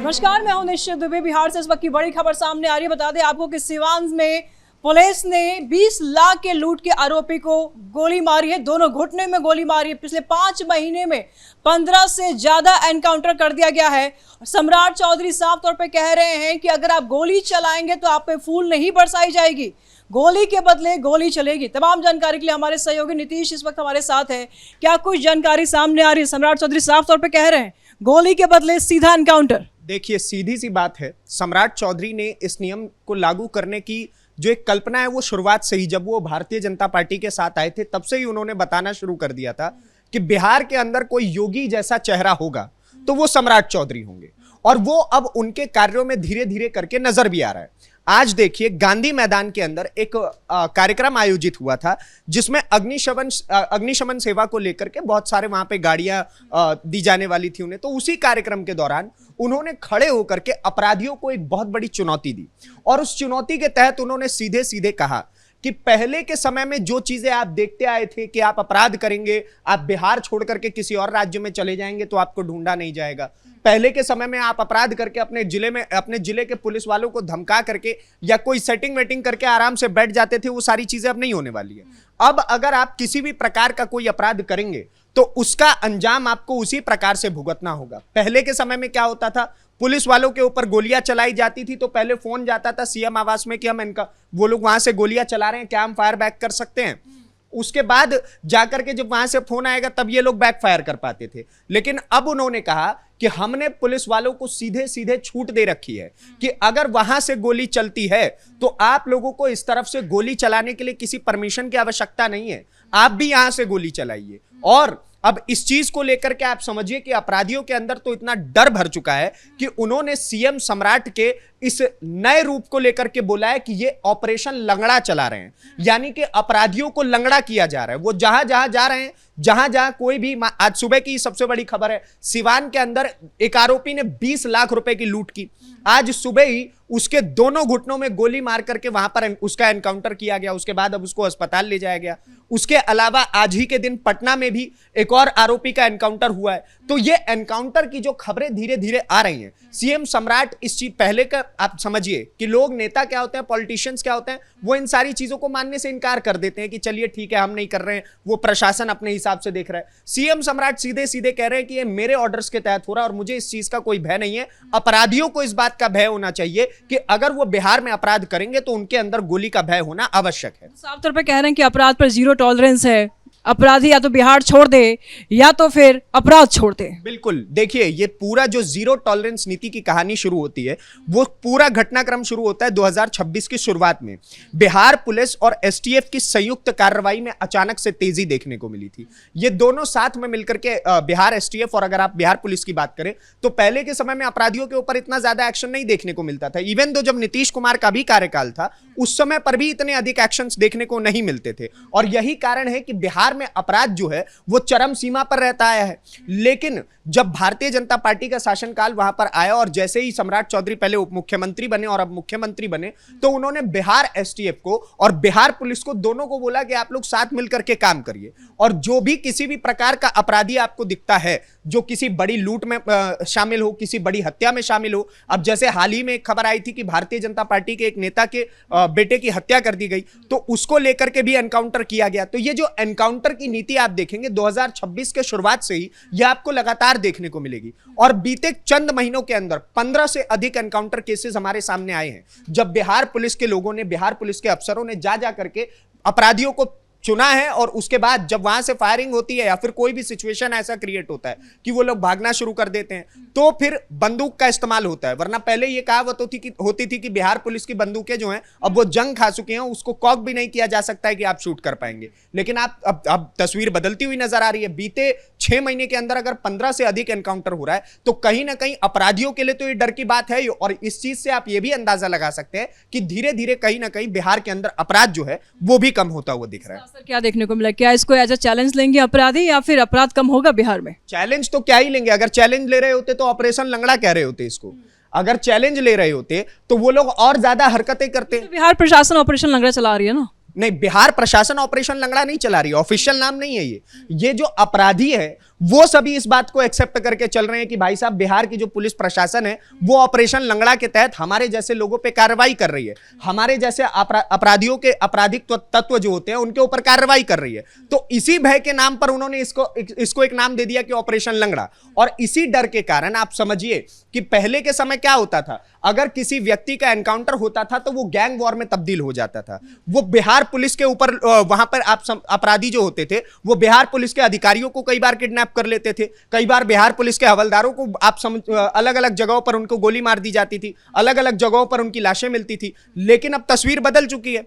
नमस्कार, मैं हूं निश्चित दुबे। बिहार से इस वक्त की बड़ी खबर सामने आ रही है। बता दें आपको कि सिवान में पुलिस ने 20 लाख के लूट के आरोपी को गोली मारी है, दोनों घुटने में गोली मारी है। पिछले 5 महीने में 15 से ज्यादा एनकाउंटर कर दिया गया है। सम्राट चौधरी साफ तौर पे कह रहे हैं कि अगर आप गोली चलाएंगे तो आप पे फूल नहीं बरसाई जाएगी, गोली के बदले गोली चलेगी। तमाम जानकारी के लिए हमारे सहयोगी नीतीश इस वक्त हमारे साथ है। क्या कुछ जानकारी सामने आ रही है? सम्राट चौधरी साफ तौर पे कह रहे हैं गोली के बदले सीधा एनकाउंटर। देखिए, सीधी सी बात है, सम्राट चौधरी ने इस नियम को लागू करने की जो एक कल्पना है वो शुरुआत से ही, जब वो भारतीय जनता पार्टी के साथ आए थे, तब से ही उन्होंने बताना शुरू कर दिया था कि बिहार के अंदर कोई योगी जैसा चेहरा होगा तो वो सम्राट चौधरी होंगे। और वो अब उनके कार्यों में धीरे धीरे करके नजर भी आ रहा है। आज देखिए, गांधी मैदान के अंदर एक कार्यक्रम आयोजित हुआ था जिसमें अग्निशमन सेवा को लेकर के बहुत सारे वहां पे गाड़ियां दी जाने वाली थी उन्हें। तो उसी कार्यक्रम के दौरान उन्होंने खड़े होकर के अपराधियों को एक बहुत बड़ी चुनौती दी और उस चुनौती के तहत उन्होंने सीधे सीधे कहा कि पहले के समय में जो चीजें आप देखते आए थे कि आप अपराध करेंगे, आप बिहार छोड़ करके किसी और राज्य में चले जाएंगे तो आपको ढूंढा नहीं जाएगा। पहले के समय में आप अपराध करके अपने जिले के पुलिस वालों को धमका करके या कोई सेटिंग वेटिंग करके आराम से बैठ जाते थे, वो सारी चीजें अब नहीं होने वाली है। अब अगर आप किसी भी प्रकार का कोई अपराध करेंगे तो उसका अंजाम आपको उसी प्रकार से भुगतना होगा। पहले के समय में क्या होता था, पुलिस वालों के ऊपर गोलियां चलाई जाती थी तो पहले फोन जाता था सीएम आवास में कि वो लोग वहां से गोलियां चला रहे हैं, क्या हम फायर बैक कर सकते हैं। उसके बाद जाकर के जब वहां से फोन आएगा तब ये लोग बैक फायर कर पाते थे। लेकिन अब उन्होंने कहा कि हमने पुलिस वालों को सीधे सीधे छूट दे रखी है कि अगर वहां से गोली चलती है तो आप लोगों को इस तरफ से गोली चलाने के लिए किसी परमिशन की आवश्यकता नहीं है, आप भी यहां से गोली चलाइए। और अब इस चीज को लेकर के आप समझिए कि अपराधियों के अंदर तो इतना डर भर चुका है कि उन्होंने सीएम सम्राट के इस नए रूप को लेकर के बोला है कि ये ऑपरेशन लंगड़ा चला रहे हैं, यानी कि अपराधियों को लंगड़ा किया जा रहा है। वो जहां जहां जा रहे हैं, जहां जहां कोई भी, आज सुबह की सबसे बड़ी खबर है, सिवान के अंदर एक आरोपी ने 20 लाख रुपए की लूट की। आज सुबह ही उसके दोनों घुटनों में गोली मार करके वहां पर उसका एनकाउंटर किया गया। उसके बाद अब उसको अस्पताल ले जाया गया। उसके अलावा आज ही के दिन पटना में भी एक और आरोपी का एनकाउंटर हुआ है। तो ये एनकाउंटर की जो खबरें धीरे धीरे आ रही हैं, सीएम सम्राट इस चीज पहले का आप समझिए कि लोग नेता क्या होते हैं, पॉलिटिशियंस क्या होते हैं, वो इन सारी चीजों को मानने से इनकार कर देते हैं कि चलिए ठीक है हम नहीं कर रहे हैं, वो प्रशासन अपने हिसाब से देख रहा है। सीएम सम्राट सीधे सीधे कह रहे हैं कि ये मेरे ऑर्डर्स के तहत हो रहा है और मुझे इस चीज का कोई भय नहीं है। अपराधियों को इस बात का भय होना चाहिए कि अगर वो बिहार में अपराध करेंगे तो उनके अंदर गोली का भय होना आवश्यक है। साफ तौर पे कह रहे हैं कि अपराध पर जीरो टॉलरेंस है, अपराधी या तो बिहार छोड़ दे या तो फिर अपराध छोड़ दे। बिल्कुल, देखिए ये पूरा जो जीरो टॉलरेंस नीति की कहानी शुरू होती है, वो पूरा घटनाक्रम शुरू होता है 2026 की शुरुआत में। बिहार पुलिस और एसटीएफ की संयुक्त कार्रवाई में अचानक से तेजी देखने को मिली थी। ये दोनों साथ में मिलकर के बिहार एसटीएफ और अगर आप बिहार पुलिस की बात करें तो पहले के समय में अपराधियों के ऊपर इतना ज्यादा एक्शन नहीं देखने को मिलता था। इवन दो जब नीतीश कुमार का भी कार्यकाल था उस समय पर भी इतने अधिक एक्शंस देखने को नहीं मिलते थे। और यही कारण है कि बिहार में अपराध जो है वो चरम सीमा पर रहता आया है। लेकिन जब भारतीय जनता पार्टी का शासनकाल वहां पर आया और जैसे ही सम्राट चौधरी पहले उप मुख्यमंत्री बने और अब मुख्यमंत्री बने, तो उन्होंने बिहार एसटीएफ को और बिहार पुलिस को दोनों को बोला कि आप लोग साथ मिलकर के काम करिए और जो भी किसी भी प्रकार का अपराधी आपको दिखता है, जो किसी बड़ी लूट में शामिल हो, किसी बड़ी हत्या में शामिल हो। अब जैसे हाल ही में एक खबर आई थी कि भारतीय जनता पार्टी के एक नेता के बेटे की हत्या कर दी गई, तो उसको लेकर के भी एनकाउंटर किया गया। तो ये जो एनकाउंटर की नीति आप देखेंगे 2026 के शुरुआत से ही यह आपको लगातार देखने को मिलेगी। और बीते चंद महीनों के अंदर 15 से अधिक एनकाउंटर केसेस हमारे सामने आए हैं, जब बिहार पुलिस के लोगों ने, बिहार पुलिस के अफसरों ने जा करके अपराधियों को चुना है और उसके बाद जब वहां से फायरिंग होती है या फिर कोई भी सिचुएशन ऐसा क्रिएट होता है कि वो लोग भागना शुरू कर देते हैं तो फिर बंदूक का इस्तेमाल होता है। वरना पहले ये कहावत होती थी कि बिहार पुलिस की बंदूकें जो हैं अब वो जंग खा चुके हैं, उसको कॉक भी नहीं किया जा सकता है कि आप शूट कर पाएंगे। लेकिन आप अब तस्वीर बदलती हुई नजर आ रही है। बीते 6 महीने के अंदर अगर 15 से अधिक एनकाउंटर हो रहा है तो कहीं ना कहीं अपराधियों के लिए तो ये डर की बात है। और इस चीज से आप ये भी अंदाजा लगा सकते हैं कि धीरे धीरे कहीं ना कहीं बिहार के अंदर अपराध जो है वो भी कम होता हुआ दिख रहा है। क्या देखने को मिला? क्या इसको एज अ चैलेंज लेंगे अपराधी या फिर अपराध कम होगा बिहार में? चैलेंज तो क्या ही लेंगे। अगर चैलेंज ले रहे होते तो ऑपरेशन लंगड़ा कह रहे होते इसको। अगर चैलेंज ले रहे होते तो वो लोग और ज्यादा हरकतें करते। तो बिहार प्रशासन ऑपरेशन लंगड़ा चला रही है ना? नहीं, बिहार प्रशासन ऑपरेशन लंगड़ा नहीं चला रही, ऑफिशियल नाम नहीं है ये जो अपराधी है वो सभी इस बात को एक्सेप्ट करके चल रहे हैं कि भाई साहब बिहार की जो पुलिस प्रशासन है वो ऑपरेशन लंगड़ा के तहत हमारे जैसे लोगों पे कार्रवाई कर रही है, हमारे जैसे अपराधियों के आपराधिक तत्व जो होते हैं उनके ऊपर कार्रवाई कर रही है। तो इसी भय के नाम पर उन्होंने इसको एक नाम दे दिया कि ऑपरेशन लंगड़ा। और इसी डर के कारण आप समझिए कि पहले के समय क्या होता था, अगर किसी व्यक्ति का एनकाउंटर होता था तो वो गैंग वॉर में तब्दील हो जाता था। वो बिहार पुलिस के ऊपर वहां पर अपराधी जो होते थे वो बिहार पुलिस के अधिकारियों को कई बार किडनैप कर लेते थे, कई बार बिहार पुलिस के हवलदारों को अलग अलग जगहों पर उनको गोली मार दी जाती थी, अलग अलग जगहों पर उनकी लाशें मिलती थी। लेकिन अब तस्वीर बदल चुकी है।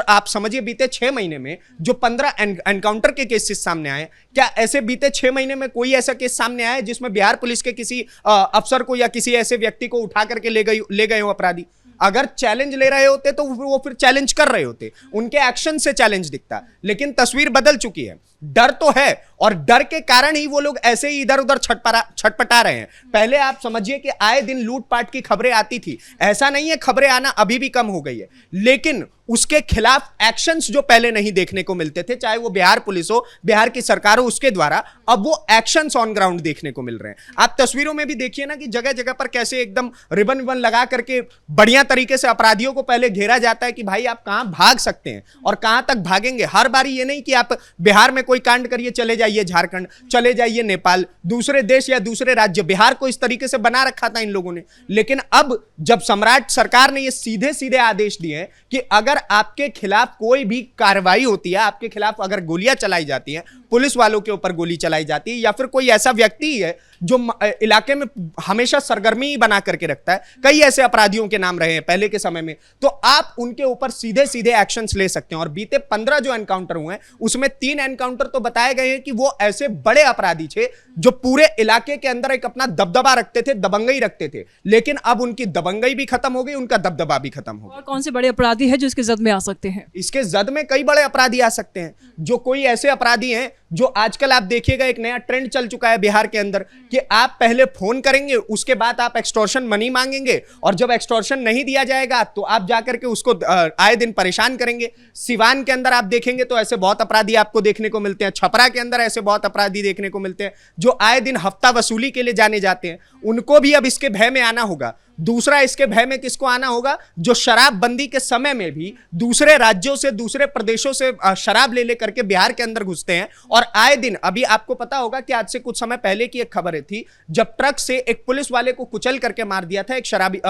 आप समझिए बीते 6 महीने में जो 15 एनकाउंटर के केसेस सामने आए, क्या ऐसे बीते 6 महीने में कोई ऐसा केस सामने आया जिसमें बिहार पुलिस के किसी अफसर को या किसी ऐसे व्यक्ति को उठा करके ले गए हो अपराधी? अगर चैलेंज ले रहे होते तो वो फिर चैलेंज कर रहे होते, उनके एक्शन से चैलेंज दिखता। लेकिन तस्वीर बदल चुकी है, डर तो है और डर के कारण ही वो लोग ऐसे ही इधर उधर छटपटा रहे हैं। पहले आप समझिए कि आए दिन लूटपाट की खबरें आती थी, ऐसा नहीं है खबरें आना अभी भी कम हो गई है, लेकिन उसके खिलाफ एक्शंस जो पहले नहीं देखने को मिलते थे, चाहे वो बिहार पुलिस हो, बिहार की सरकार हो, उसके द्वारा अब वो एक्शंस ऑन ग्राउंड देखने को मिल रहे हैं। आप तस्वीरों में भी देखिए ना कि जगह जगह पर कैसे एकदम रिबन विबन लगा करके बढ़िया तरीके से अपराधियों को पहले घेरा जाता है कि भाई आप कहां भाग सकते हैं और कहां तक भागेंगे। हर बारी ये नहीं कि आप बिहार में कोई कांड करिए चले जाइए झारखंड, चले जाइए नेपाल, दूसरे देश या दूसरे राज्य। बिहार को इस तरीके से बना रखा था इन लोगों ने। लेकिन अब जब सम्राट सरकार ने ये सीधे सीधे आदेश दिए हैं कि अगर आपके खिलाफ कोई भी कार्रवाई होती है, आपके खिलाफ अगर गोलियां चलाई जाती हैं, पुलिस वालों के ऊपर गोली चलाई जाती है, या फिर कोई ऐसा व्यक्ति है जो इलाके में हमेशा सरगर्मी बना करके रखता है, कई ऐसे अपराधियों के नाम रहे हैं पहले के समय में, तो आप उनके ऊपर सीधे सीधे एक्शंस ले सकते हैं। और बीते 15 जो एनकाउंटर हुए हैं उसमें 3 एनकाउंटर तो बताए गए हैं कि वो ऐसे बड़े अपराधी थे जो पूरे इलाके के अंदर एक अपना दबदबा रखते थे, दबंगई रखते थे। लेकिन अब उनकी दबंगई भी खत्म हो गई, उनका दबदबा भी खत्म हो गया। और कौन से बड़े अपराधी है जो इसके जद में आ सकते हैं? इसके जद में कई बड़े अपराधी आ सकते हैं। जो कोई ऐसे अपराधी हैं जो आजकल आप देखिएगा एक नया ट्रेंड चल चुका है बिहार के अंदर कि आप पहले फोन करेंगे, उसके बाद आप एक्सटॉर्शन मनी मांगेंगे, और जब एक्सटॉर्शन नहीं दिया जाएगा तो आप जाकर के उसको आए दिन परेशान करेंगे। सिवान के अंदर आप देखेंगे तो ऐसे बहुत अपराधी आपको देखने को मिलते हैं, छपरा के अंदर ऐसे बहुत अपराधी देखने को मिलते हैं जो आए दिन हफ्ता वसूली के लिए जाने जाते हैं। उनको भी अब इसके भय में आना होगा। दूसरा इसके भय में किसको आना होगा? जो शराबबंदी के समय में भी दूसरे राज्यों से, दूसरे प्रदेशों से शराब ले लेकर के बिहार के अंदर घुसते हैं। और आए दिन, अभी आपको पता होगा कि आज से कुछ समय पहले की एक खबर थी जब ट्रक से एक पुलिस वाले को कुचल करके मार दिया था एक शराबी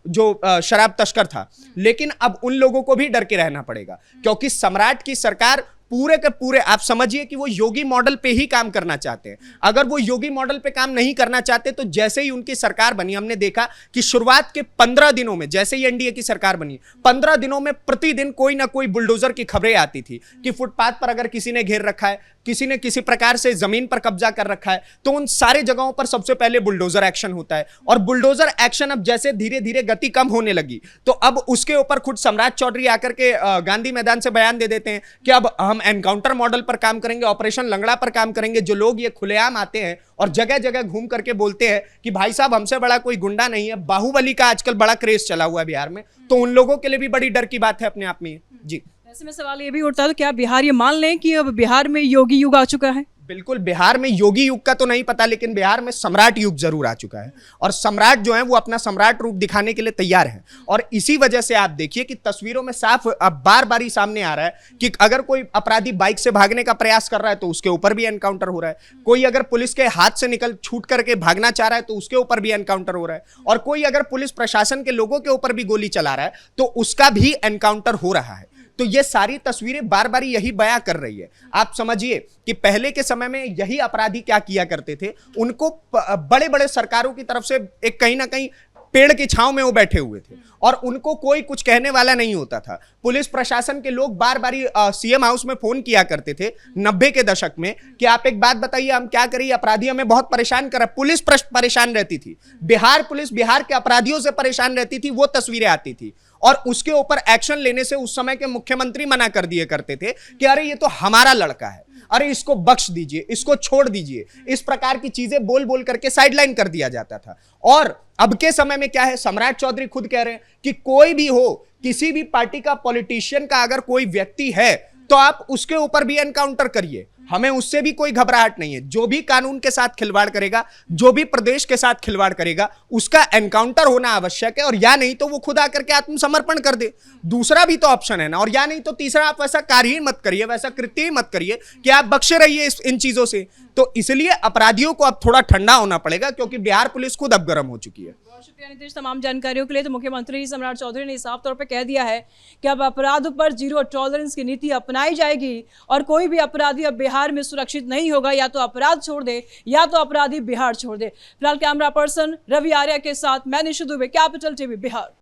जो शराब तस्कर था। लेकिन अब उन लोगों को भी डर के रहना पड़ेगा क्योंकि सम्राट की सरकार पूरे के पूरे, आप समझिए कि वो योगी मॉडल पे ही काम करना चाहते हैं। अगर वो योगी मॉडल पे काम नहीं करना चाहते तो जैसे ही उनकी सरकार बनी, हमने देखा कि शुरुआत के 15 दिनों में, जैसे ही एनडीए की सरकार बनी, 15 दिनों में प्रतिदिन कोई ना कोई बुलडोजर की खबरें आती थी कि फुटपाथ पर अगर किसी ने घेर रखा है, किसी ने किसी प्रकार से जमीन पर कब्जा कर रखा है, तो उन सारे जगहों पर सबसे पहले बुलडोजर एक्शन होता है। और बुलडोजर एक्शन अब जैसे धीरे धीरे गति कम होने लगी तो अब उसके ऊपर खुद सम्राट चौधरी आकर के गांधी मैदान से बयान दे देते हैं कि अब हम एनकाउंटर मॉडल पर काम करेंगे, ऑपरेशन लंगड़ा पर काम करेंगे। जो लोग ये खुलेआम आते हैं और जगह जगह घूम करके बोलते हैं कि भाई साहब हमसे बड़ा कोई गुंडा नहीं है, बाहुबली का आजकल बड़ा क्रेज चला हुआ है बिहार में, तो उन लोगों के लिए भी बड़ी डर की बात है अपने आप में। जी, ऐसे में सवाल ये भी उठता है, तो क्या बिहार ये मान लें कि अब बिहार में योगी युग आ चुका है? बिल्कुल, बिहार में योगी युग का तो नहीं पता, लेकिन बिहार में सम्राट युग जरूर आ चुका है। और सम्राट जो है वो अपना सम्राट रूप दिखाने के लिए तैयार है। और इसी वजह से आप देखिए कि तस्वीरों में साफ अब बार बार ही सामने आ रहा है कि अगर कोई अपराधी बाइक से भागने का प्रयास कर रहा है तो उसके ऊपर भी एनकाउंटर हो रहा है। कोई अगर पुलिस के हाथ से छूट करके भागना चाह रहा है तो उसके ऊपर भी एनकाउंटर हो रहा है। और कोई अगर पुलिस प्रशासन के लोगों के ऊपर भी गोली चला रहा है तो उसका भी एनकाउंटर हो रहा है। तो ये सारी तस्वीरें बार बार यही बयां कर रही है। आप समझिए कि पहले के समय में यही अपराधी क्या किया करते थे, उनको बड़े बड़े सरकारों की तरफ से एक कहीं ना कहीं पेड़ की छांव में वो बैठे हुए थे और उनको कोई कुछ कहने वाला नहीं होता था। पुलिस प्रशासन के लोग बार बार सीएम हाउस में फोन किया करते थे 90 के दशक में कि आप एक बात बताइए, हम क्या करें, अपराधी हमें बहुत परेशान कर रहा है। पुलिस परेशान रहती थी, बिहार पुलिस बिहार के अपराधियों से परेशान रहती थी, वो तस्वीरें आती थी। और उसके ऊपर एक्शन लेने से उस समय के मुख्यमंत्री मना कर दिए करते थे कि अरे ये तो हमारा लड़का है, अरे इसको बख्श दीजिए, इसको छोड़ दीजिए। इस प्रकार की चीजें बोल बोल करके साइडलाइन कर दिया जाता था। और अब के समय में क्या है, सम्राट चौधरी खुद कह रहे हैं कि कोई भी हो, किसी भी पार्टी का पॉलिटिशियन का अगर कोई व्यक्ति है तो आप उसके ऊपर भी एनकाउंटर करिए। हमें उससे भी कोई घबराहट नहीं है। जो भी कानून के साथ खिलवाड़ करेगा, जो भी प्रदेश के साथ खिलवाड़ करेगा, उसका एनकाउंटर होना आवश्यक है, और या नहीं तो वो खुद आकर के आत्मसमर्पण कर दे। दूसरा भी तो ऑप्शन है ना। और या नहीं तो तीसरा, आप वैसा कार्य ही मत करिए, वैसा कृत्य ही मत करिए कि आप बख्शे रहिए इन चीजों से। तो इसलिए अपराधियों को अब थोड़ा ठंडा होना पड़ेगा, क्योंकि बिहार पुलिस खुद अब गर्म हो चुकी है। बहुत शुक्रिया नीतीश तमाम जानकारियों के लिए। तो मुख्यमंत्री सम्राट चौधरी ने साफ तौर पे कह दिया है कि अब अपराध पर जीरो टॉलरेंस की नीति अपनाई जाएगी, और कोई भी अपराधी अब बिहार में सुरक्षित नहीं होगा। या तो अपराध छोड़ दे, या तो अपराधी बिहार छोड़ दे। फिलहाल कैमरा पर्सन रवि आर्या के साथ मैं निशु दुबे, कैपिटल टीवी बिहार।